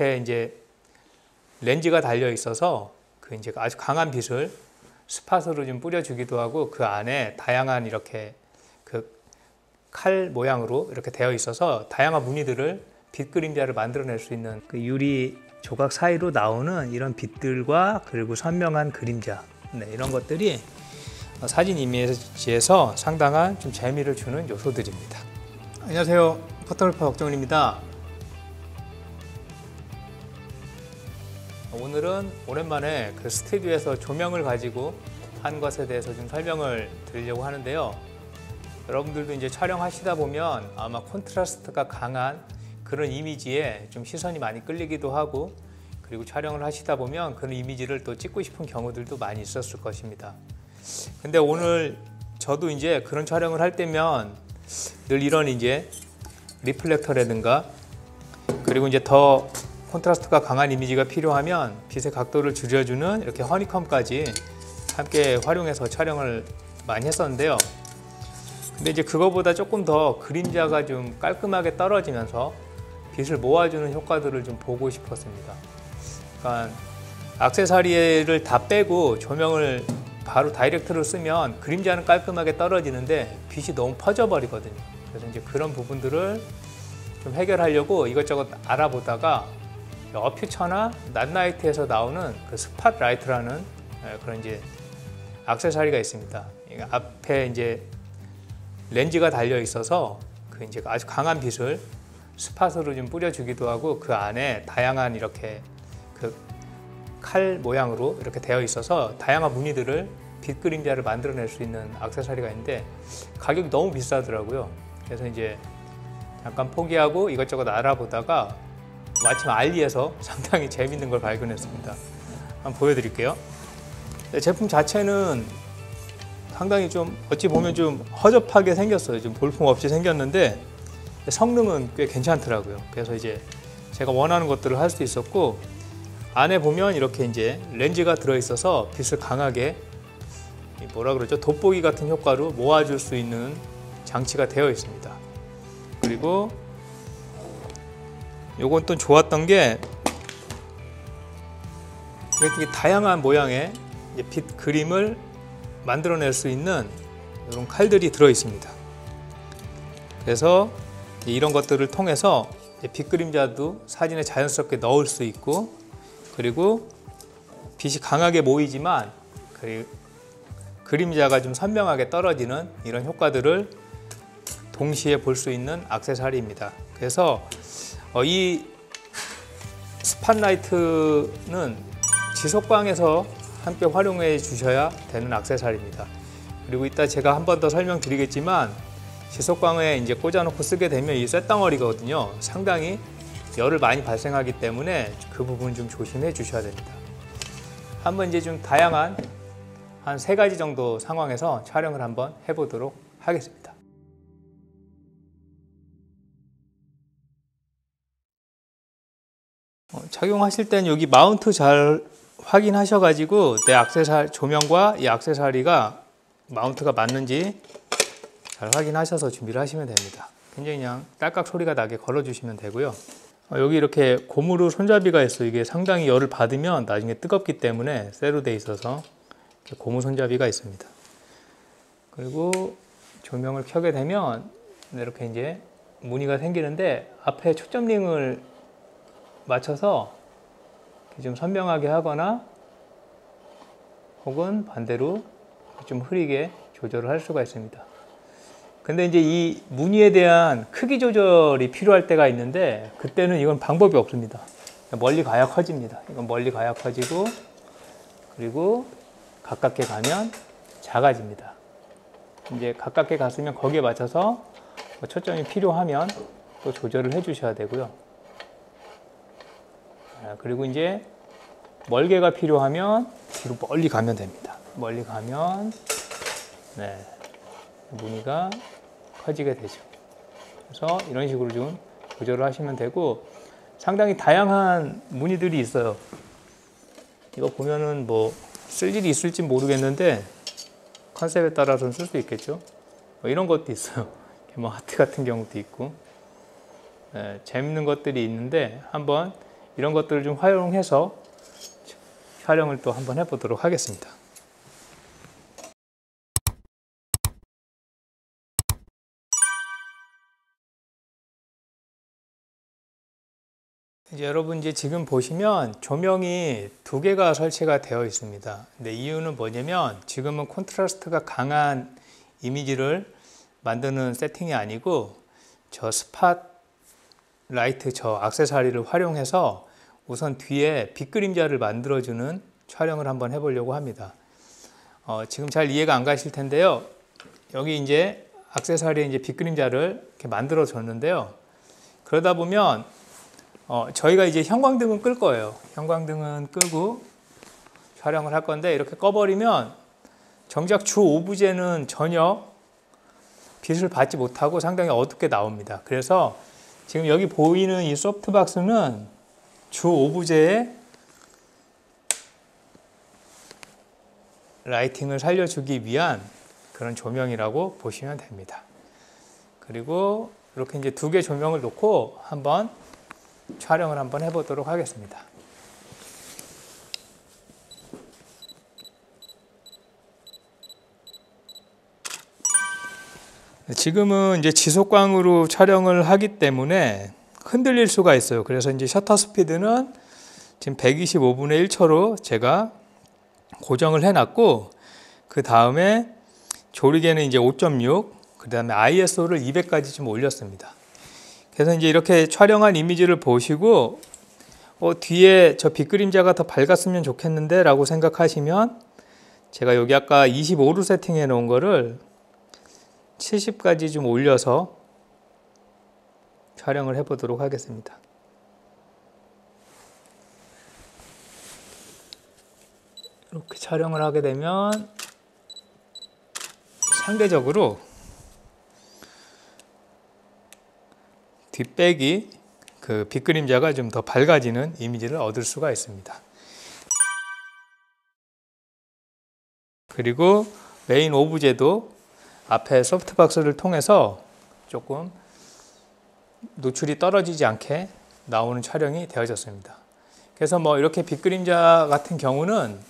앞에 이제 렌즈가 달려 있어서 그 이제 아주 강한 빛을 스팟으로 좀 뿌려주기도 하고, 그 안에 다양한 이렇게 그 칼 모양으로 이렇게 되어 있어서 다양한 무늬들을 빛 그림자를 만들어낼 수 있는, 그 유리 조각 사이로 나오는 이런 빛들과 그리고 선명한 그림자, 이런 것들이 사진 이미지에서 상당한 좀 재미를 주는 요소들입니다. 안녕하세요, 포토그래퍼 박정훈입니다. 오늘은 오랜만에 그 스튜디오에서 조명을 가지고 한 것에 대해서 좀 설명을 드리려고 하는데요. 여러분들도 이제 촬영하시다 보면 아마 콘트라스트가 강한 그런 이미지에 좀 시선이 많이 끌리기도 하고, 그리고 촬영을 하시다 보면 그런 이미지를 또 찍고 싶은 경우들도 많이 있었을 것입니다. 근데 오늘 저도 이제 그런 촬영을 할 때면 늘 이런 이제 리플렉터라든가, 그리고 이제 더 콘트라스트가 강한 이미지가 필요하면 빛의 각도를 줄여주는 이렇게 허니컴까지 함께 활용해서 촬영을 많이 했었는데요. 근데 이제 그거보다 조금 더 그림자가 좀 깔끔하게 떨어지면서 빛을 모아주는 효과들을 좀 보고 싶었습니다. 그러니까 액세서리를 다 빼고 조명을 바로 다이렉트로 쓰면 그림자는 깔끔하게 떨어지는데 빛이 너무 퍼져 버리거든요. 그래서 이제 그런 부분들을 좀 해결하려고 이것저것 알아보다가 어퓨처나 낫나이트에서 나오는 그 스팟라이트라는 그런 이제 액세서리가 있습니다. 앞에 이제 렌즈가 달려 있어서 그 이제 아주 강한 빛을 스팟으로 좀 뿌려주기도 하고, 그 안에 다양한 이렇게 그 칼 모양으로 이렇게 되어 있어서 다양한 무늬들을 빛 그림자를 만들어낼 수 있는 액세서리가 있는데 가격이 너무 비싸더라고요. 그래서 이제 잠깐 포기하고 이것저것 알아보다가 마침 알리에서 상당히 재밌는 걸 발견했습니다. 한번 보여드릴게요. 제품 자체는 상당히 좀 어찌 보면 좀 허접하게 생겼어요. 좀 볼품없이 생겼는데 성능은 꽤 괜찮더라고요. 그래서 이제 제가 원하는 것들을 할 수 있었고, 안에 보면 이렇게 이제 렌즈가 들어있어서 빛을 강하게 뭐라 그러죠? 돋보기 같은 효과로 모아줄 수 있는 장치가 되어 있습니다. 그리고 요건 또 좋았던 게 이렇게 다양한 모양의 빛 그림을 만들어낼 수 있는 이런 칼들이 들어 있습니다. 그래서 이런 것들을 통해서 빛 그림자도 사진에 자연스럽게 넣을 수 있고, 그리고 빛이 강하게 모이지만 그림자가 좀 선명하게 떨어지는 이런 효과들을 동시에 볼 수 있는 액세서리입니다. 그래서 이 스팟라이트는 지속광에서 함께 활용해 주셔야 되는 액세서리입니다. 그리고 이따 제가 한 번 더 설명드리겠지만, 지속광에 이제 꽂아놓고 쓰게 되면 이 쇳덩어리거든요. 상당히 열을 많이 발생하기 때문에 그 부분 좀 조심해 주셔야 됩니다. 한번 이제 좀 다양한 한 3가지 정도 상황에서 촬영을 한번 해보도록 하겠습니다. 착용하실 때는 여기 마운트 잘 확인하셔가지고 내 조명과 이 액세서리가 마운트가 맞는지 잘 확인하셔서 준비를 하시면 됩니다. 굉장히 그냥 딸깍 소리가 나게 걸어주시면 되고요. 여기 이렇게 고무로 손잡이가 있어요. 이게 상당히 열을 받으면 나중에 뜨겁기 때문에 쇠로 돼 있어서 고무 손잡이가 있습니다. 그리고 조명을 켜게 되면 이렇게 이제 무늬가 생기는데, 앞에 초점링을 맞춰서 좀 선명하게 하거나 혹은 반대로 좀 흐리게 조절을 할 수가 있습니다. 근데 이제 이 무늬에 대한 크기 조절이 필요할 때가 있는데, 그때는 이건 방법이 없습니다. 멀리 가야 커집니다. 이건 멀리 가야 커지고, 그리고 가깝게 가면 작아집니다. 이제 가깝게 갔으면 거기에 맞춰서 초점이 필요하면 또 조절을 해 주셔야 되고요. 그리고 이제 멀게가 필요하면 뒤로 멀리 가면 됩니다. 멀리 가면 무늬가 커지게 되죠. 그래서 이런 식으로 좀 조절을 하시면 되고, 상당히 다양한 무늬들이 있어요. 이거 보면은 뭐 쓸 일이 있을지 모르겠는데 컨셉에 따라서는 쓸 수 있겠죠. 뭐 이런 것도 있어요. 뭐 하트 같은 경우도 있고, 재밌는 것들이 있는데 한번 이런 것들을 좀 활용해서 촬영을 또 한번 해보도록 하겠습니다. 여러분 이제 지금 보시면 조명이 두 개가 설치가 되어 있습니다. 근데 이유는 뭐냐면 지금은 콘트라스트가 강한 이미지를 만드는 세팅이 아니고 저 스팟 라이트 저 액세서리를 활용해서 우선 뒤에 빛 그림자를 만들어주는 촬영을 한번 해보려고 합니다. 지금 잘 이해가 안 가실 텐데요. 여기 이제 액세서리에 이제 빛 그림자를 이렇게 만들어 줬는데요. 그러다 보면 저희가 이제 형광등은 끌 거예요. 형광등은 끄고 촬영을 할 건데 이렇게 꺼버리면 정작 주 오브제는 전혀 빛을 받지 못하고 상당히 어둡게 나옵니다. 그래서 지금 여기 보이는 이 소프트박스는 주 오브제의 라이팅을 살려주기 위한 그런 조명이라고 보시면 됩니다. 그리고 이렇게 이제 두 개 조명을 놓고 한번 촬영을 한번 해보도록 하겠습니다. 지금은 이제 지속광으로 촬영을 하기 때문에 흔들릴 수가 있어요. 그래서 이제 셔터 스피드는 지금 125분의 1초로 제가 고정을 해놨고, 그 다음에 조리개는 이제 5.6, 그 다음에 ISO를 200까지 좀 올렸습니다. 그래서 이제 이렇게 촬영한 이미지를 보시고 뒤에 저 빛그림자가 더 밝았으면 좋겠는데 라고 생각하시면 제가 여기 아까 25로 세팅해 놓은 거를 70까지 좀 올려서 촬영을 해 보도록 하겠습니다. 이렇게 촬영을 하게 되면 상대적으로 뒷백이 그 빛그림자가 좀 더 밝아지는 이미지를 얻을 수가 있습니다. 그리고 메인 오브제도 앞에 소프트박스를 통해서 조금 노출이 떨어지지 않게 나오는 촬영이 되어졌습니다. 그래서 뭐 이렇게 빛그림자 같은 경우는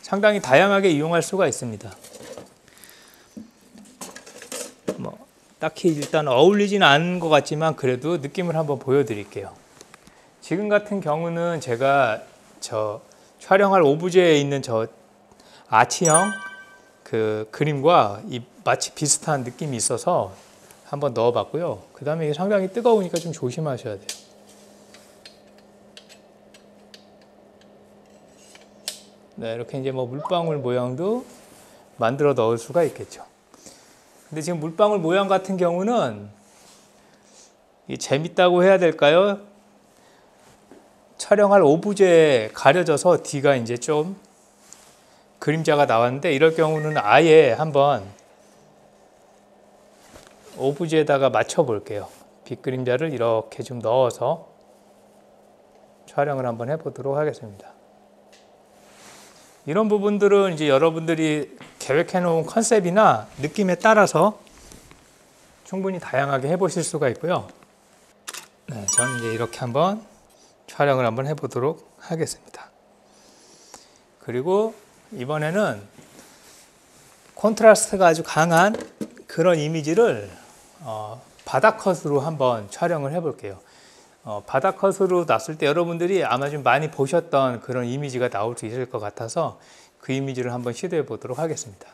상당히 다양하게 이용할 수가 있습니다. 딱히 일단 어울리지는 않은 것 같지만 그래도 느낌을 한번 보여드릴게요. 지금 같은 경우는 제가 저 촬영할 오브제에 있는 저 아치형 그 그림과 마치 비슷한 느낌이 있어서 한번 넣어봤고요. 그 다음에 이게 상당히 뜨거우니까 좀 조심하셔야 돼요. 네, 이렇게 이제 뭐 물방울 모양도 만들어 넣을 수가 있겠죠. 근데 지금 물방울 모양 같은 경우는 재밌다고 해야 될까요? 촬영할 오브제에 가려져서 뒤가 이제 좀 그림자가 나왔는데, 이럴 경우는 아예 한번 오브제에다가 맞춰 볼게요. 빛 그림자를 이렇게 좀 넣어서 촬영을 한번 해보도록 하겠습니다. 이런 부분들은 이제 여러분들이 계획해 놓은 컨셉이나 느낌에 따라서 충분히 다양하게 해보실 수가 있고요. 네, 저는 이제 이렇게 한번 촬영을 한번 해보도록 하겠습니다. 그리고 이번에는 콘트라스트가 아주 강한 그런 이미지를 바닥컷으로 한번 촬영을 해볼게요. 바닥컷으로 놨을 때 여러분들이 아마 좀 많이 보셨던 그런 이미지가 나올 수 있을 것 같아서 그 이미지를 한번 시도해 보도록 하겠습니다.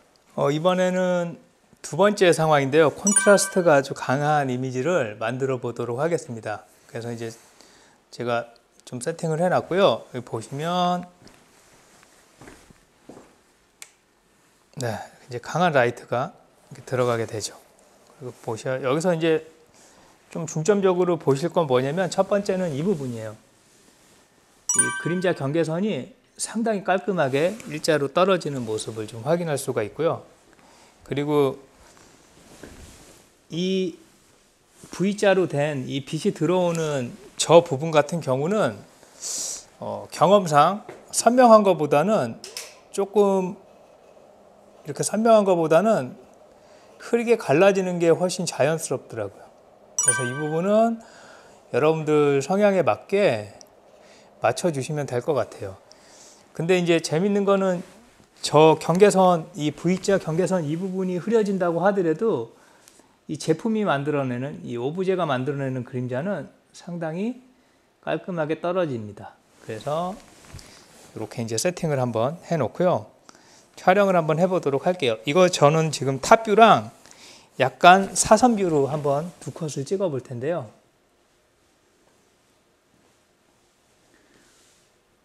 이번에는 두 번째 상황인데요. 콘트라스트가 아주 강한 이미지를 만들어 보도록 하겠습니다. 그래서 이제 제가 좀 세팅을 해 놨고요. 여기 보시면 네, 이제 강한 라이트가 이렇게 들어가게 되죠. 그리고 여기서 이제 좀 중점적으로 보실 건 뭐냐면 첫 번째는 이 부분이에요. 이 그림자 경계선이 상당히 깔끔하게 일자로 떨어지는 모습을 좀 확인할 수가 있고요. 그리고 이 V자로 된 이 빛이 들어오는 저 부분 같은 경우는 경험상 선명한 것보다는 조금 이렇게 선명한 것보다는 흐리게 갈라지는 게 훨씬 자연스럽더라고요. 그래서 이 부분은 여러분들 성향에 맞게 맞춰주시면 될 것 같아요. 근데 이제 재밌는 거는 저 경계선, 이 V자 경계선 이 부분이 흐려진다고 하더라도 이 제품이 만들어내는, 이 오브제가 만들어내는 그림자는 상당히 깔끔하게 떨어집니다. 그래서 이렇게 이제 세팅을 한번 해 놓고요. 촬영을 한번 해보도록 할게요. 이거 저는 지금 탑뷰랑 약간 사선뷰로 한번 두 컷을 찍어 볼 텐데요.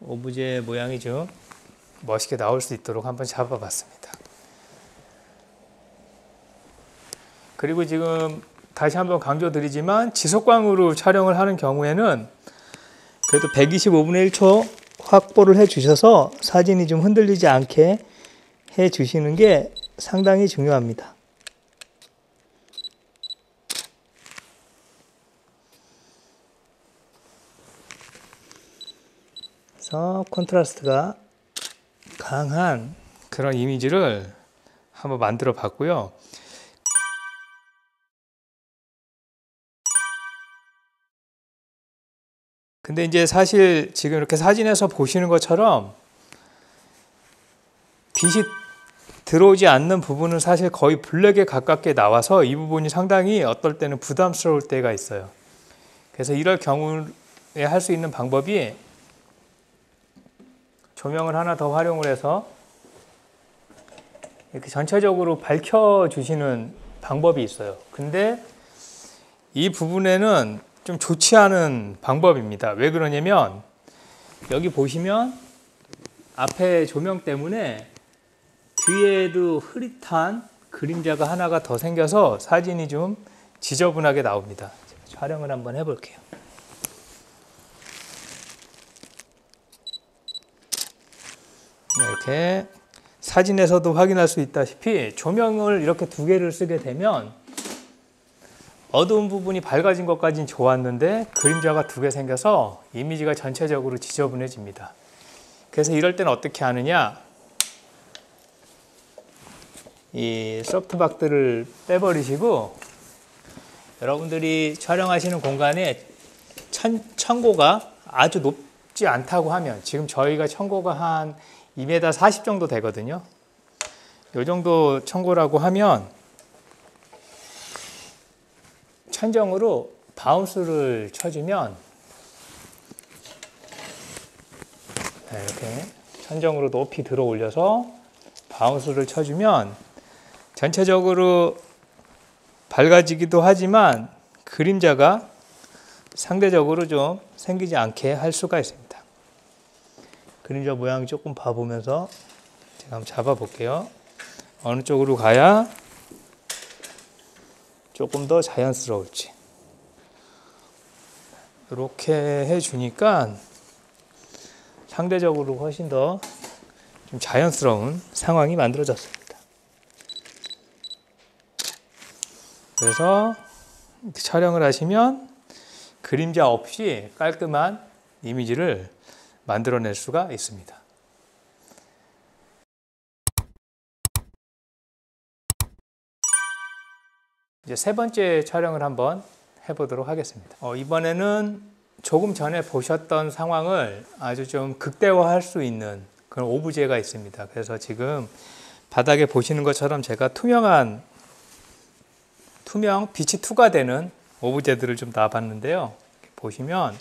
오브제 모양이 좀 멋있게 나올 수 있도록 한번 잡아봤습니다. 그리고 지금 다시 한번 강조드리지만 지속광으로 촬영을 하는 경우에는 그래도 125분의 1초 확보를 해 주셔서 사진이 좀 흔들리지 않게 해 주시는 게 상당히 중요합니다. 그래서 콘트라스트가 강한 그런 이미지를 한번 만들어 봤고요. 근데 이제 사실 지금 이렇게 사진에서 보시는 것처럼 빛이 들어오지 않는 부분은 사실 거의 블랙에 가깝게 나와서 이 부분이 상당히 어떨 때는 부담스러울 때가 있어요. 그래서 이럴 경우에 할 수 있는 방법이 조명을 하나 더 활용을 해서 이렇게 전체적으로 밝혀주시는 방법이 있어요. 근데 이 부분에는 좀 좋지 않은 방법입니다. 왜 그러냐면 여기 보시면 앞에 조명 때문에 뒤에도 흐릿한 그림자가 하나가 더 생겨서 사진이 좀 지저분하게 나옵니다. 촬영을 한번 해볼게요. 이렇게 사진에서도 확인할 수 있다시피 조명을 이렇게 두 개를 쓰게 되면 어두운 부분이 밝아진 것까지는 좋았는데 그림자가 두 개 생겨서 이미지가 전체적으로 지저분해집니다. 그래서 이럴 때는 어떻게 하느냐, 이 소프트박들을 빼버리시고 여러분들이 촬영하시는 공간에 천고가 아주 높지 않다고 하면, 지금 저희가 천고가 한 2m 40 정도 되거든요. 이 정도 천고라고 하면 천정으로 바운스를 쳐주면 이렇게 천정으로 높이 들어 올려서 바운스를 쳐주면 전체적으로 밝아지기도 하지만 그림자가 상대적으로 좀 생기지 않게 할 수가 있습니다. 그림자 모양 조금 봐보면서 제가 한번 잡아볼게요. 어느 쪽으로 가야 조금 더 자연스러울지. 이렇게 해주니까 상대적으로 훨씬 더 좀 자연스러운 상황이 만들어졌습니다. 그래서 이렇게 촬영을 하시면 그림자 없이 깔끔한 이미지를 만들어낼 수가 있습니다. 이제 세 번째 촬영을 한번 해보도록 하겠습니다. 이번에는 조금 전에 보셨던 상황을 아주 좀 극대화할 수 있는 그런 오브제가 있습니다. 그래서 지금 바닥에 보시는 것처럼 제가 투명 빛이 투과되는 오브제들을 좀 놔봤는데요. 보시면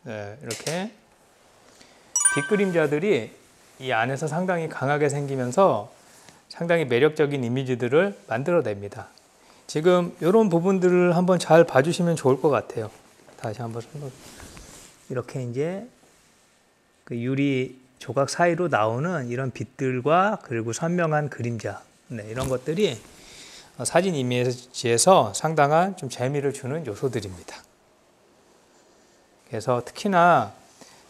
이렇게 빛 그림자들이 이 안에서 상당히 강하게 생기면서 상당히 매력적인 이미지들을 만들어냅니다. 지금 이런 부분들을 한번 잘 봐주시면 좋을 것 같아요. 다시 한번 이렇게 이제 그 유리 조각 사이로 나오는 이런 빛들과 그리고 선명한 그림자, 이런 것들이 사진 이미지에서 상당한 좀 재미를 주는 요소들입니다. 그래서 특히나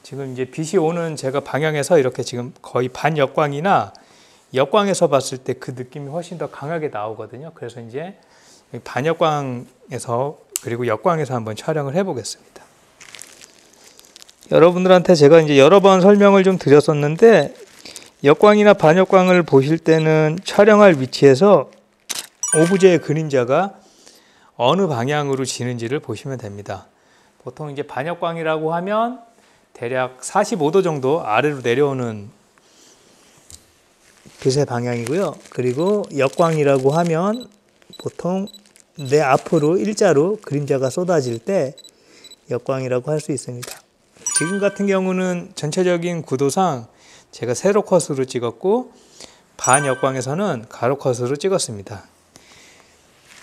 지금 이제 빛이 오는 제가 방향에서 이렇게 지금 거의 반역광이나 역광에서 봤을 때 그 느낌이 훨씬 더 강하게 나오거든요. 그래서 이제 반역광에서 그리고 역광에서 한번 촬영을 해보겠습니다. 여러분들한테 제가 이제 여러 번 설명을 좀 드렸었는데 역광이나 반역광을 보실 때는 촬영할 위치에서 오브제의 그림자가 어느 방향으로 지는지를 보시면 됩니다. 보통 이제 반역광이라고 하면 대략 45도 정도 아래로 내려오는 빛의 방향이고요. 그리고 역광이라고 하면 보통 내 앞으로 일자로 그림자가 쏟아질 때 역광이라고 할 수 있습니다. 지금 같은 경우는 전체적인 구도상 제가 세로 컷으로 찍었고 반역광에서는 가로 컷으로 찍었습니다.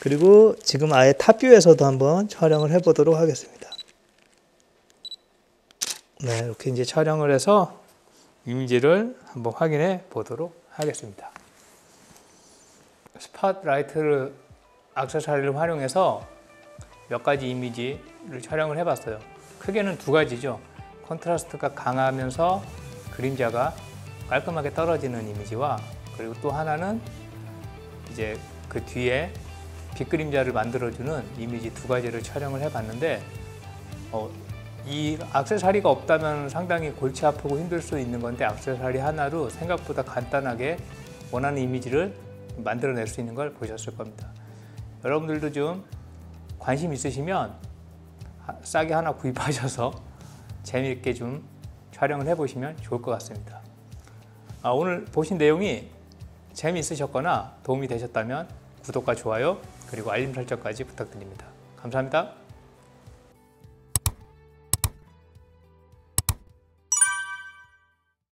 그리고 지금 아예 탑뷰에서도 한번 촬영을 해 보도록 하겠습니다. 네, 이렇게 이제 촬영을 해서 이미지를 한번 확인해 보도록 하겠습니다. 스팟라이트 액세서리를 활용해서 몇 가지 이미지를 촬영을 해봤어요. 크게는 두 가지죠. 콘트라스트가 강하면서 그림자가 깔끔하게 떨어지는 이미지와, 그리고 또 하나는 이제 그 뒤에 빛그림자를 만들어주는 이미지 두 가지를 촬영을 해봤는데, 이 액세서리가 없다면 상당히 골치 아프고 힘들 수 있는 건데, 액세서리 하나로 생각보다 간단하게 원하는 이미지를 만들어낼 수 있는 걸 보셨을 겁니다. 여러분들도 좀 관심 있으시면 싸게 하나 구입하셔서 재미있게 좀 촬영을 해보시면 좋을 것 같습니다. 오늘 보신 내용이 재미있으셨거나 도움이 되셨다면 구독과 좋아요 그리고 알림 설정까지 부탁드립니다. 감사합니다.